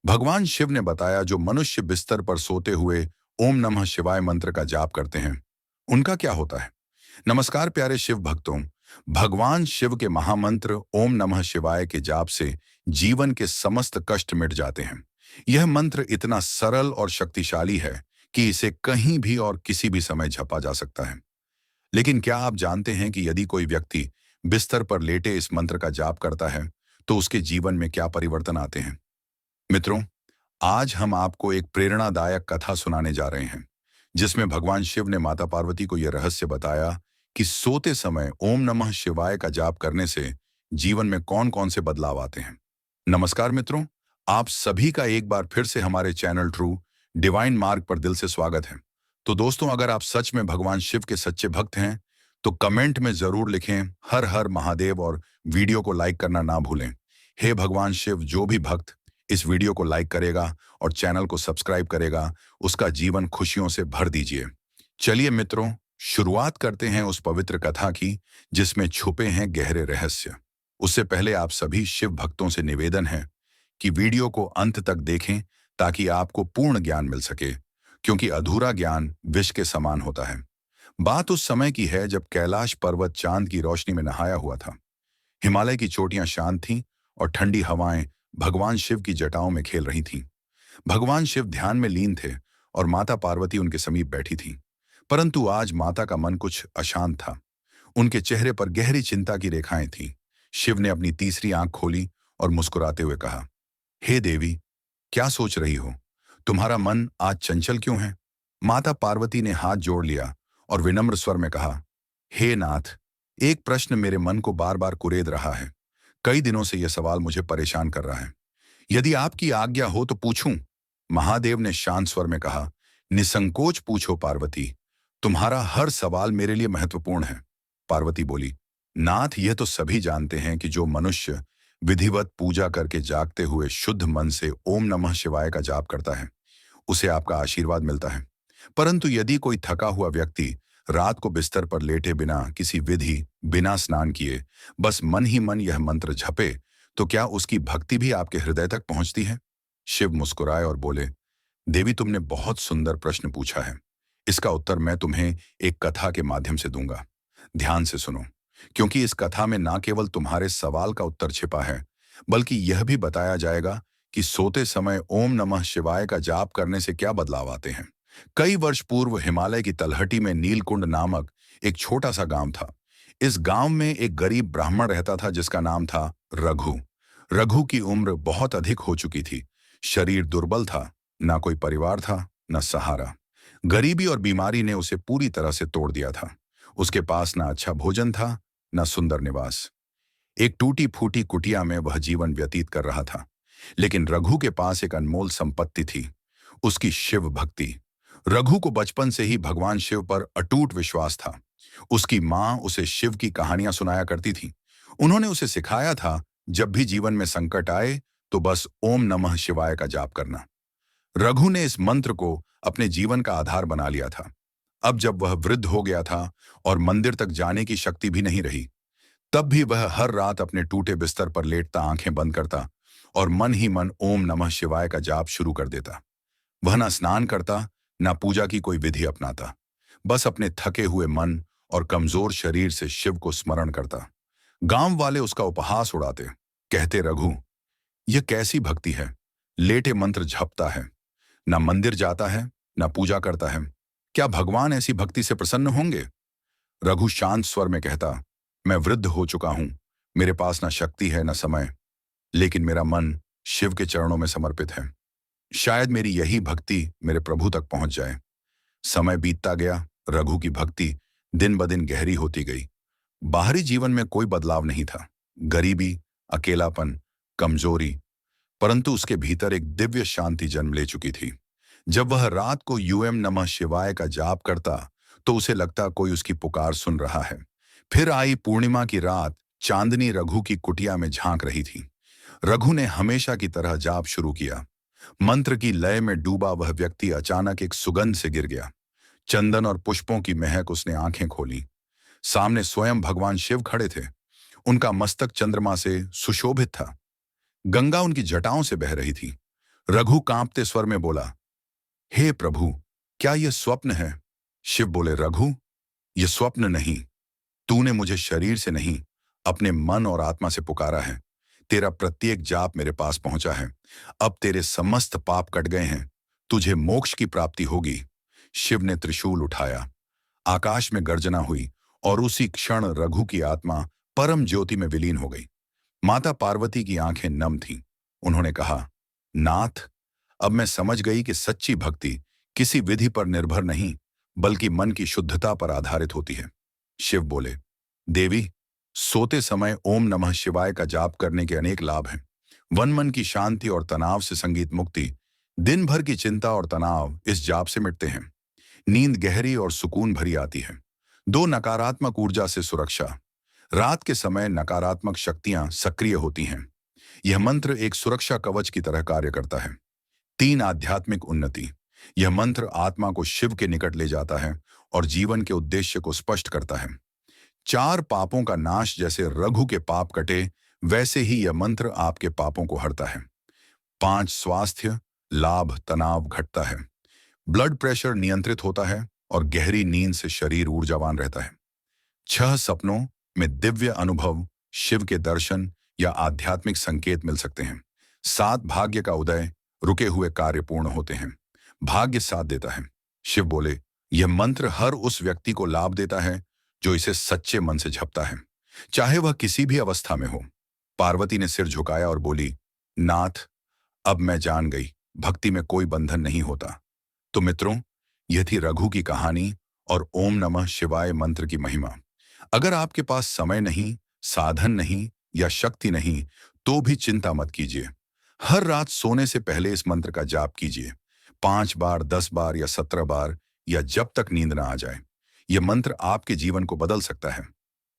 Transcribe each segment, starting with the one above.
भगवान शिव ने बताया जो मनुष्य बिस्तर पर सोते हुए ओम नमः शिवाय मंत्र का जाप करते हैं उनका क्या होता है। नमस्कार प्यारे शिव भक्तों। भगवान शिव के महामंत्र ओम नमः शिवाय के जाप से जीवन के समस्त कष्ट मिट जाते हैं। यह मंत्र इतना सरल और शक्तिशाली है कि इसे कहीं भी और किसी भी समय जपा जा सकता है। लेकिन क्या आप जानते हैं कि यदि कोई व्यक्ति बिस्तर पर लेटे इस मंत्र का जाप करता है तो उसके जीवन में क्या परिवर्तन आते हैं। मित्रों, आज हम आपको एक प्रेरणादायक कथा सुनाने जा रहे हैं जिसमें भगवान शिव ने माता पार्वती को यह रहस्य बताया कि सोते समय ओम नमः शिवाय का जाप करने से जीवन में कौन कौन से बदलाव आते हैं। नमस्कार मित्रों, आप सभी का एक बार फिर से हमारे चैनल ट्रू डिवाइन मार्ग पर दिल से स्वागत है। तो दोस्तों, अगर आप सच में भगवान शिव के सच्चे भक्त हैं तो कमेंट में जरूर लिखें हर हर महादेव और वीडियो को लाइक करना ना भूलें। हे भगवान शिव, जो भी भक्त इस वीडियो को लाइक करेगा और चैनल को सब्सक्राइब करेगा उसका जीवन खुशियों से भर दीजिए। चलिए मित्रों, शुरुआत करते हैं उस पवित्र कथा की जिसमें छुपे हैं गहरे रहस्य। उससे पहले आप सभी शिव भक्तों से निवेदन है कि वीडियो को अंत तक देखें ताकि आपको पूर्ण ज्ञान मिल सके, क्योंकि अधूरा ज्ञान विष के समान होता है। बात उस समय की है जब कैलाश पर्वत चांद की रोशनी में नहाया हुआ था। हिमालय की चोटियां शांत थीं और ठंडी हवाएं भगवान शिव की जटाओं में खेल रही थीं। भगवान शिव ध्यान में लीन थे और माता पार्वती उनके समीप बैठी थीं। परंतु आज माता का मन कुछ अशांत था। उनके चेहरे पर गहरी चिंता की रेखाएं थीं। शिव ने अपनी तीसरी आंख खोली और मुस्कुराते हुए कहा, हे देवी, क्या सोच रही हो? तुम्हारा मन आज चंचल क्यों है? माता पार्वती ने हाथ जोड़ लिया और विनम्र स्वर में कहा, हे नाथ, एक प्रश्न मेरे मन को बार बार कुरेद रहा है। कई दिनों से यह सवाल मुझे परेशान कर रहा है। यदि आपकी आज्ञा हो तो पूछूं? महादेव ने शांत स्वर में कहा, निसंकोच पूछो पार्वती, तुम्हारा हर सवाल मेरे लिए महत्वपूर्ण है। पार्वती बोली, नाथ, यह तो सभी जानते हैं कि जो मनुष्य विधिवत पूजा करके जागते हुए शुद्ध मन से ओम नमः शिवाय का जाप करता है उसे आपका आशीर्वाद मिलता है। परंतु यदि कोई थका हुआ व्यक्ति रात को बिस्तर पर लेटे बिना किसी विधि, बिना स्नान किए बस मन ही मन यह मंत्र जपे तो क्या उसकी भक्ति भी आपके हृदय तक पहुंचती है? शिव मुस्कुराए और बोले, देवी, तुमने बहुत सुंदर प्रश्न पूछा है। इसका उत्तर मैं तुम्हें एक कथा के माध्यम से दूंगा। ध्यान से सुनो, क्योंकि इस कथा में ना केवल तुम्हारे सवाल का उत्तर छिपा है बल्कि यह भी बताया जाएगा कि सोते समय ओम नमः शिवाय का जाप करने से क्या बदलाव आते हैं। कई वर्ष पूर्व हिमालय की तलहटी में नीलकुंड नामक एक छोटा सा गांव था। इस गांव में एक गरीब ब्राह्मण रहता था जिसका नाम था रघु। रघु की उम्र बहुत अधिक हो चुकी थी। शरीर दुर्बल था, ना कोई परिवार था, न सहारा। गरीबी और बीमारी ने उसे पूरी तरह से तोड़ दिया था। उसके पास ना अच्छा भोजन था, न सुंदर निवास। एक टूटी फूटी कुटिया में वह जीवन व्यतीत कर रहा था। लेकिन रघु के पास एक अनमोल संपत्ति थी, उसकी शिव भक्ति। रघु को बचपन से ही भगवान शिव पर अटूट विश्वास था। उसकी माँ उसे शिव की कहानियां सुनाया करती थी। उन्होंने उसे सिखाया था, जब भी जीवन में संकट आए तो बस ओम नमः शिवाय का जाप करना। रघु ने इस मंत्र को अपने जीवन का आधार बना लिया था। अब जब वह वृद्ध हो गया था और मंदिर तक जाने की शक्ति भी नहीं रही, तब भी वह हर रात अपने टूटे बिस्तर पर लेटता, आंखें बंद करता और मन ही मन ओम नमः शिवाय का जाप शुरू कर देता। वह ना स्नान करता, ना पूजा की कोई विधि अपनाता, बस अपने थके हुए मन और कमजोर शरीर से शिव को स्मरण करता। गांव वाले उसका उपहास उड़ाते, कहते, रघु, यह कैसी भक्ति है? लेटे मंत्र जपता है, ना मंदिर जाता है, ना पूजा करता है। क्या भगवान ऐसी भक्ति से प्रसन्न होंगे? रघु शांत स्वर में कहता, मैं वृद्ध हो चुका हूं, मेरे पास ना शक्ति है ना समय, लेकिन मेरा मन शिव के चरणों में समर्पित है। शायद मेरी यही भक्ति मेरे प्रभु तक पहुंच जाए। समय बीतता गया। रघु की भक्ति दिन ब दिन गहरी होती गई। बाहरी जीवन में कोई बदलाव नहीं था, गरीबी, अकेलापन, कमजोरी, परंतु उसके भीतर एक दिव्य शांति जन्म ले चुकी थी। जब वह रात को यूएम नमः शिवाय का जाप करता तो उसे लगता कोई उसकी पुकार सुन रहा है। फिर आई पूर्णिमा की रात। चांदनी रघु की कुटिया में झांक रही थी। रघु ने हमेशा की तरह जाप शुरू किया। मंत्र की लय में डूबा वह व्यक्ति अचानक एक सुगंध से गिर गया। चंदन और पुष्पों की महक। उसने आंखें खोली। सामने स्वयं भगवान शिव खड़े थे। उनका मस्तक चंद्रमा से सुशोभित था। गंगा उनकी जटाओं से बह रही थी। रघु कांपते स्वर में बोला, हे प्रभु, क्या यह स्वप्न है? शिव बोले, रघु, यह स्वप्न नहीं। तूने मुझे शरीर से नहीं, अपने मन और आत्मा से पुकारा है। तेरा प्रत्येक जाप मेरे पास पहुंचा है। अब तेरे समस्त पाप कट गए हैं। तुझे मोक्ष की प्राप्ति होगी। शिव ने त्रिशूल उठाया। आकाश में गर्जना हुई और उसी क्षण रघु की आत्मा परम ज्योति में विलीन हो गई। माता पार्वती की आंखें नम थीं। उन्होंने कहा, नाथ, अब मैं समझ गई कि सच्ची भक्ति किसी विधि पर निर्भर नहीं, बल्कि मन की शुद्धता पर आधारित होती है। शिव बोले, देवी, सोते समय ओम नमः शिवाय का जाप करने के अनेक लाभ हैं। वन मन की शांति और तनाव से संगीत मुक्ति, दिन भर की चिंता और तनाव इस जाप से मिटते हैं। नींद गहरी और सुकून भरी आती है। दो, नकारात्मक ऊर्जा से सुरक्षा। रात के समय नकारात्मक शक्तियां सक्रिय होती हैं। यह मंत्र एक सुरक्षा कवच की तरह कार्य करता है। 3, आध्यात्मिक उन्नति। यह मंत्र आत्मा को शिव के निकट ले जाता है और जीवन के उद्देश्य को स्पष्ट करता है। 4, पापों का नाश। जैसे रघु के पाप कटे, वैसे ही यह मंत्र आपके पापों को हरता है। 5, स्वास्थ्य लाभ। तनाव घटता है, ब्लड प्रेशर नियंत्रित होता है और गहरी नींद से शरीर ऊर्जावान रहता है। 6, सपनों में दिव्य अनुभव, शिव के दर्शन या आध्यात्मिक संकेत मिल सकते हैं। 7, भाग्य का उदय। रुके हुए कार्य पूर्ण होते हैं। भाग्य साथ देता है। शिव बोले, यह मंत्र हर उस व्यक्ति को लाभ देता है जो इसे सच्चे मन से जपता है, चाहे वह किसी भी अवस्था में हो। पार्वती ने सिर झुकाया और बोली, नाथ, अब मैं जान गई, भक्ति में कोई बंधन नहीं होता। तो मित्रों, यह थी रघु की कहानी और ओम नमः शिवाय मंत्र की महिमा। अगर आपके पास समय नहीं, साधन नहीं या शक्ति नहीं, तो भी चिंता मत कीजिए। हर रात सोने से पहले इस मंत्र का जाप कीजिए। 5 बार, 10 बार या 17 बार, या जब तक नींद ना आ जाए। यह मंत्र आपके जीवन को बदल सकता है।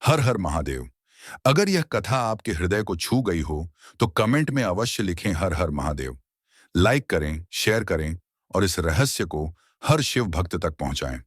हर हर महादेव। अगर यह कथा आपके हृदय को छू गई हो तो कमेंट में अवश्य लिखें हर हर महादेव। लाइक करें, शेयर करें और इस रहस्य को हर शिव भक्त तक पहुंचाएं।